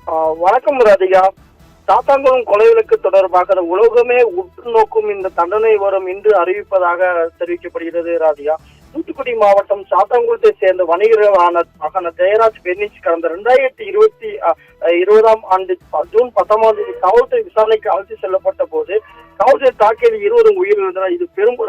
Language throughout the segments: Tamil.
வணக்கம் ராதிகா. சாத்தான்குளம் கொலை வழக்கு தொடர்பாக உலகமே உற்று நோக்கும் இந்த தண்டனை வரும் இன்று அறிவிப்பதாக தெரிவிக்கப்படுகிறது ராதிகா. தூத்துக்குடி மாவட்டம் சாத்தான்குளத்தை சேர்ந்த வணிகரான ஜெயராஜ் பெர்னிச் கடந்த 2020 ஆண்டு ஜூன் 19 காவல்துறை விசாரணைக்கு அழைத்து செல்லப்பட்ட போது காவல்துறை தாக்கியதில் 20 உயிரிழந்தனர். இது பெரும்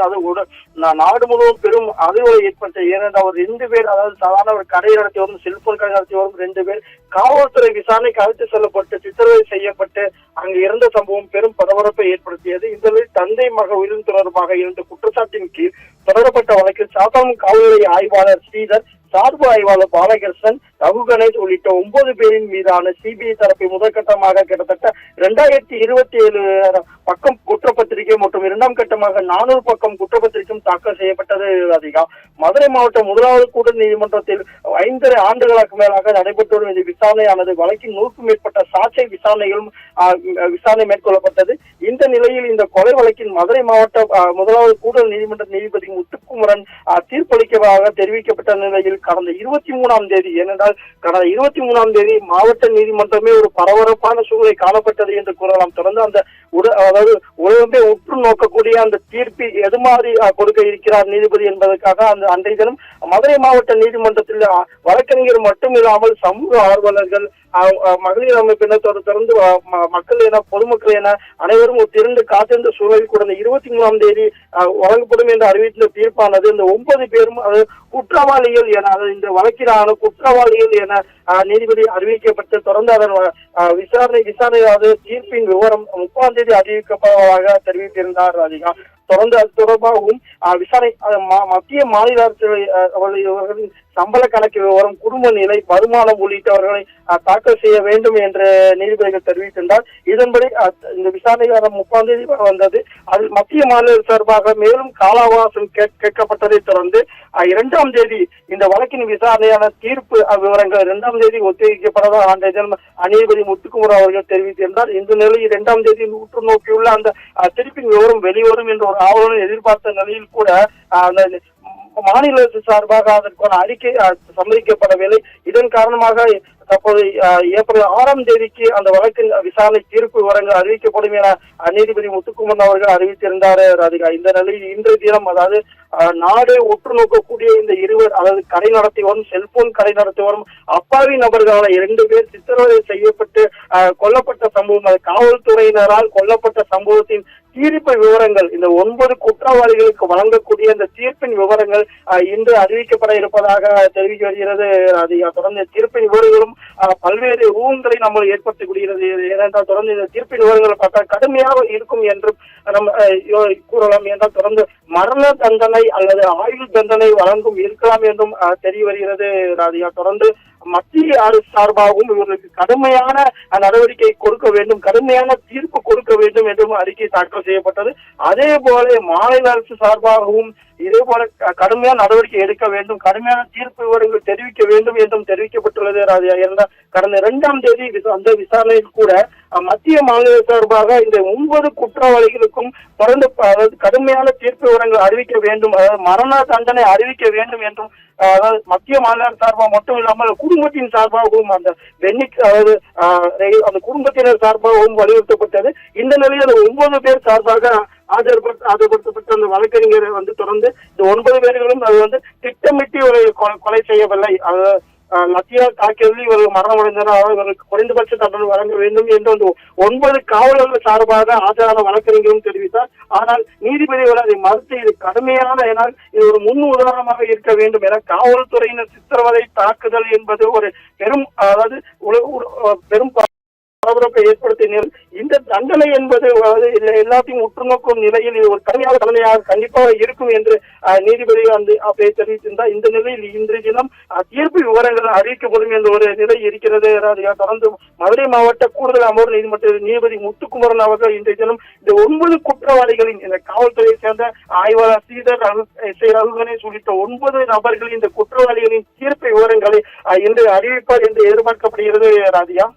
நாடு முழுவதும் பெரும் அதிர்வலை ஏற்பட்ட. ஏனென்றால் அவர் 2 பேர், அதாவது சாதாரண ஒரு கடை நடத்தி வரும், செல்போன் கடை நடத்தி வரும் 2 பேர் காவல்துறை விசாரணைக்கு அழைத்து செல்லப்பட்டு சித்திரவதை செய்யப்பட்டு அங்கு இறந்த சம்பவம் பெரும் பரபரப்பை ஏற்படுத்தியது. இந்த நிலையில் தந்தை மக உயிரிழந்த தொடர்பாக இருந்த குற்றச்சாட்டின் கீழ் தொடரப்பட்ட வழக்கில் சாத்தான்குளம் காவல்துறை ஆய்வாளர் ஸ்ரீதர், சார்பு ஆய்வாளர் பாலகிருஷ்ணன், ரகு கணேஷ் உள்ளிட்ட 9 பேரின் மீதான சிபிஐ தரப்பை முதற்கட்டமாக கிட்டத்தட்ட 2027 பக்கம் குற்றப்பத்திரிகை மற்றும் 2ஆம் கட்டமாக 400 பக்கம் குற்றப்பத்திரிகையும் தாக்கல் செய்யப்பட்டது. அதிகா மதுரை மாவட்டம் 1வது கூடுதல் நீதிமன்றத்தில் 5 ஆண்டுகளுக்கு மேலாக நடைபெற்று வரும் இந்த விசாரணையானது வழக்கின் 100க்கும் மேற்பட்ட சாட்சி விசாரணைகளும் விசாரணை மேற்கொள்ளப்பட்டது. இந்த நிலையில் இந்த கொலை வழக்கின் மதுரை மாவட்ட 1வது கூடுதல் நீதிமன்ற நீதிபதி முத்துக்குமரன் தீர்ப்பளிக்கதாக தெரிவிக்கப்பட்ட நிலையில் கடந்த 23ஆம் தேதி, ஏனென்றால் கடந்த 23ஆம் தேதி மாவட்ட நீதிமன்றமே ஒரு பரபரப்பான சூழ்நிலை காணப்பட்டது என்று கூறலாம். தொடர்ந்து அந்த அதாவது உலகமே உற்று நோக்கக்கூடிய அந்த தீர்ப்பில் எது மாதிரி கொடுக்க இருக்கிறார் நீதிபதி என்பதற்காக அந்த அன்றைய தினம் மதுரை மாவட்ட நீதிமன்றத்தில் வழக்கறிஞர் மட்டும் இல்லாமல் சமூக ஆர்வலர்கள், மகளிர் அமைப்பினர் தொடர்ந்து மக்கள் என பொதுமக்கள் என அனைவரும் திரண்டு காத்திருந்த சூழலில் கடந்த 23ஆம் தேதி வழங்கப்படும் என்று அறிவித்த தீர்ப்பானது இந்த 9 பேரும் குற்றவாளிகள் என, இந்த வழக்கிலான குற்றவாளிகள் என நீதிபதி அறிவிக்கப்பட்டு தொடர்ந்து அதன் விசாரணையாவது தீர்ப்பின் விவரம் 30ஆம் தேதி அறிவிக்கப்படுவதாக தெரிவித்திருந்தார் அதிகா. தொடர்ந்து அது தொடர்பாகவும் விசாரணை மத்திய மாநில அரசுகளின் சம்பள கணக்கு விவரம், குடும்ப நிலை, வருமானம் உள்ளிட்டவர்களை தாக்கல் செய்ய வேண்டும் என்று நீதிபதிகள் தெரிவித்திருந்தார். இதன்படி இந்த விசாரணை 30ஆம் தேதி வந்தது. அதில் மத்திய மாநில சார்பாக மேலும் கால கேட்கப்பட்டதை தொடர்ந்து 2ஆம் தேதி இந்த வழக்கின் விசாரணையான தீர்ப்பு விவரங்கள் 2ஆம் தேதி ஒத்திவைக்கப்பட்டதாக அன்றைய தினம் நீதிபதி முத்துக்குமரன் அவர்கள் தெரிவித்திருந்தார். இந்த நிலையில் 2ஆம் தேதி உற்று நோக்கியுள்ள அந்த தீர்ப்பின் விவரம் வெளிவரும் என்ற ஒரு ஆவலுடன் எதிர்பார்த்த நிலையில் கூட மாநில அரசு சார்பாக அதற்கான அறிக்கை சம்மதிக்கப்படவில்லை. இதன் காரணமாக தற்போது ஏப்ரல் 6ஆம் தேதிக்கு அந்த வழக்கின் விசாரணை தீர்ப்பு விவரங்கள் அறிவிக்கப்படும் என நீதிபதி முத்துக்குமரன் அவர்கள் அறிவித்திருந்தார் ராதிகா. இந்த நிலையில் இன்றைய தினம், அதாவது நாடு உற்று நோக்கக்கூடிய இந்த இருவர், அதாவது கடை நடத்தி வரும், செல்போன் கடை நடத்தி வரும் அப்பாவி நபர்களான 2 பேர் சித்திரவதை செய்யப்பட்டு கொல்லப்பட்ட சம்பவம், அது காவல்துறையினரால் கொல்லப்பட்ட சம்பவத்தின் தீர்ப்பு விவரங்கள், இந்த 9 குற்றவாளிகளுக்கு வழங்கக்கூடிய இந்த தீர்ப்பின் விவரங்கள் இன்று அறிவிக்கப்பட இருப்பதாக தெரிவிக்க வருகிறது. தொடர்ந்து தீர்ப்பின் விவரங்களும் பல்வேறு ஊகங்களை நம்ம ஏற்படுத்தக்கூடியது. ஏனென்றால் தொடர்ந்து இந்த தீர்ப்பின் விவரங்களை பார்த்தால் கடுமையாக இருக்கும் என்றும் நம்ம கூறலாம். என்றால் தொடர்ந்து மரண தண்டனை அல்லது ஆயுள் தண்டனை வழங்கும் இருக்கலாம் என்றும் தெரிய வருகிறது. தொடர்ந்து மத்திய அரசு சார்பாகவும் இவர்களுக்கு கடுமையான நடவடிக்கை கொடுக்க வேண்டும், கடுமையான தீர்ப்பு கொடுக்க வேண்டும் என்றும் அறிக்கை தாக்கல் செய்யப்பட்டது. அதே போல மாநில அரசு சார்பாகவும் இதே போல கடுமையான நடவடிக்கை எடுக்க வேண்டும், கடுமையான தீர்ப்பு விவரங்கள் தெரிவிக்க வேண்டும் என்றும் தெரிவிக்கப்பட்டுள்ளது. கடந்த 2ஆம் தேதி அந்த விசாரணையில் கூட மத்திய மாநில சார்பாக இந்த 9 குற்றவாளிகளுக்கும் தொடர்ந்து கடுமையான தீர்ப்பு விவரங்கள் அறிவிக்க வேண்டும், அதாவது மரண தண்டனை அறிவிக்க வேண்டும் என்றும், அதாவது மத்திய மாநில சார்பாக மட்டும் இல்லாமல் குடும்பத்தின் சார்பாகவும் அந்த பென்னிக், அதாவது அந்த குடும்பத்தினர் சார்பாகவும் வலியுறுத்தப்பட்டது. இந்த நிலையில் 9 பேர் சார்பாக ஆஜர்படுத்தப்பட்ட அந்த வழக்கறிஞரை தொடர்ந்து இந்த 9 பேர்களும் அது திட்டமிட்டு ஒரு கொலை செய்யவில்லை, லத்தியா தாக்கியதில் இவர்கள் மரணமடைந்தனர், இவர்களுக்கு குறைந்தபட்ச தண்டனை வழங்க வேண்டும் என்று 9 காவலர்கள் சார்பாக ஆஜரான வழக்கறிஞரும் தெரிவித்தார். ஆனால் நீதிபதிகள் அதை மறுத்து இது கடுமையான, ஏனால் இது ஒரு முன் உதாரணமாக இருக்க வேண்டும் என காவல்துறையினர் சித்திரவதை தாக்குதல் என்பது ஒரு பெரும், அதாவது பெரும் பரபரப்பை ஏற்படுத்திய இந்த தண்டனை என்பது எல்லாத்தையும் உற்று நோக்கும் நிலையில் இது ஒரு கடுமையான தண்டனையாக கண்டிப்பாக இருக்கும் என்று நீதிபதி அப்படி தெரிவித்திருந்தார். இந்த நிலையில் இன்றைய தினம் தீர்ப்பு விவரங்கள் அறிவிக்கப்படும் என்ற ஒரு நிலை இருக்கிறது. தொடர்ந்து மதுரை மாவட்ட கூடுதல் அமர்வு நீதிமன்ற நீதிபதி முத்துக்குமரன் அவர்கள் இன்றைய தினம் இந்த 9 குற்றவாளிகளின், இந்த காவல்துறையை சேர்ந்த ஆய்வாளர் ஸ்ரீதர், ரகு கணேஷ் உள்ளிட்ட 9 நபர்களின் இந்த குற்றவாளிகளின் தீர்ப்பு விவரங்களை இன்று அறிவிப்பார் என்று எதிர்பார்க்கப்படுகிறது. ராதியா.